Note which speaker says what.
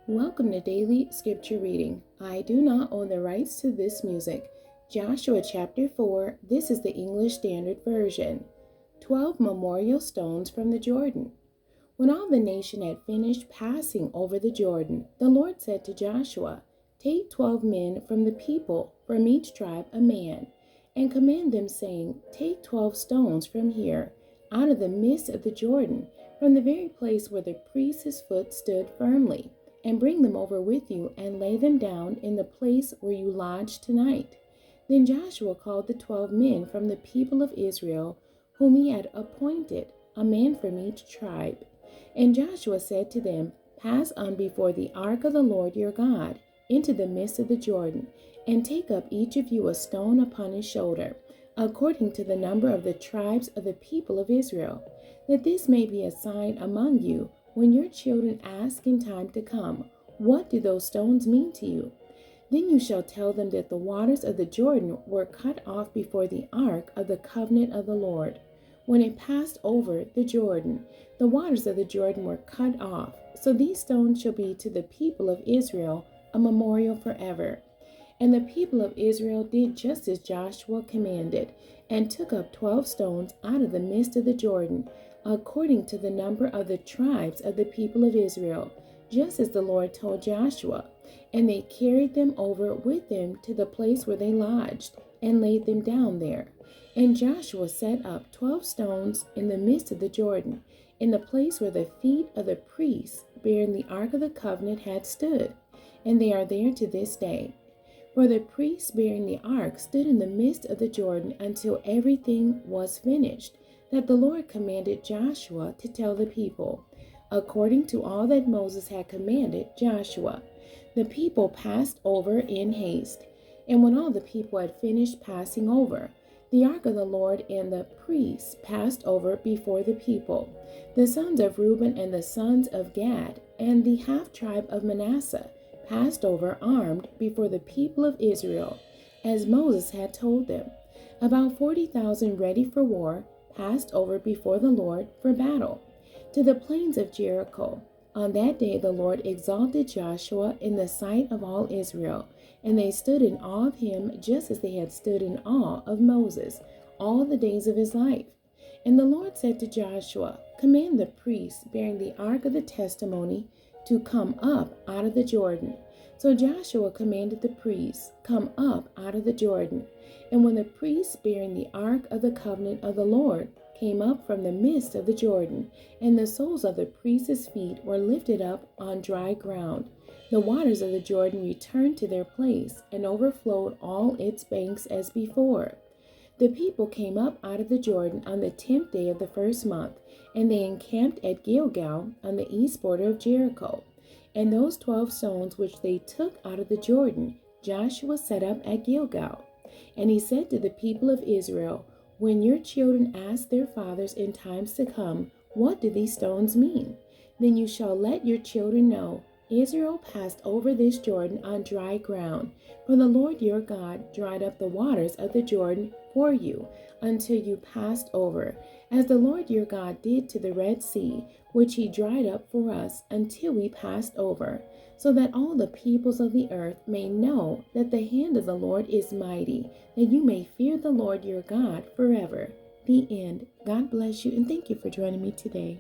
Speaker 1: Welcome to Daily Scripture Reading. I do not own the rights to this music. Joshua chapter 4, this is the English Standard Version. 12 memorial stones from the Jordan. When all the nation had finished passing over the Jordan, the Lord said to Joshua, "Take 12 men from the people, from each tribe a man, and command them, saying, Take 12 stones from here, out of the midst of the Jordan, from the very place where the priest's foot stood firmly, and bring them over with you, and lay them down in the place where you lodge tonight." Then Joshua called the 12 men from the people of Israel, whom he had appointed, a man from each tribe. And Joshua said to them, "Pass on before the ark of the Lord your God into the midst of the Jordan, and take up each of you a stone upon his shoulder, according to the number of the tribes of the people of Israel, that this may be a sign among you when your children ask in time to come, 'What do those stones mean to you?' Then you shall tell them that the waters of the Jordan were cut off before the ark of the covenant of the Lord. When it passed over the Jordan, the waters of the Jordan were cut off. So these stones shall be to the people of Israel a memorial forever." And the people of Israel did just as Joshua commanded, and took up 12 stones out of the midst of the Jordan, according to the number of the tribes of the people of Israel, just as the Lord told Joshua. And they carried them over with them to the place where they lodged, and laid them down there. And Joshua set up 12 stones in the midst of the Jordan, in the place where the feet of the priests bearing the ark of the covenant had stood, and they are there to this day. For the priests bearing the ark stood in the midst of the Jordan until everything was finished, that the Lord commanded Joshua to tell the people, according to all that Moses had commanded Joshua. The people passed over in haste. And when all the people had finished passing over, the ark of the Lord and the priests passed over before the people. The sons of Reuben and the sons of Gad and the half-tribe of Manasseh passed over armed before the people of Israel, as Moses had told them. About 40,000 ready for war passed over before the Lord for battle, to the plains of Jericho. On that day the Lord exalted Joshua in the sight of all Israel, and they stood in awe of him just as they had stood in awe of Moses all the days of his life. And the Lord said to Joshua, "Command the priests bearing the ark of the testimony to come up out of the Jordan." So Joshua commanded the priests, "Come up out of the Jordan." And when the priests bearing the ark of the covenant of the Lord came up from the midst of the Jordan, and the soles of the priests' feet were lifted up on dry ground, the waters of the Jordan returned to their place, and overflowed all its banks as before. The people came up out of the Jordan on the 10th day of the first month, and they encamped at Gilgal on the east border of Jericho. And those 12 stones which they took out of the Jordan, Joshua set up at Gilgal. And he said to the people of Israel, "When your children ask their fathers in times to come, 'What do these stones mean?' then you shall let your children know, Israel passed over this Jordan on dry ground, for the Lord your God dried up the waters of the Jordan for you until you passed over, as the Lord your God did to the Red Sea, which he dried up for us until we passed over, so that all the peoples of the earth may know that the hand of the Lord is mighty, that you may fear the Lord your God forever." The end. God bless you, and thank you for joining me today.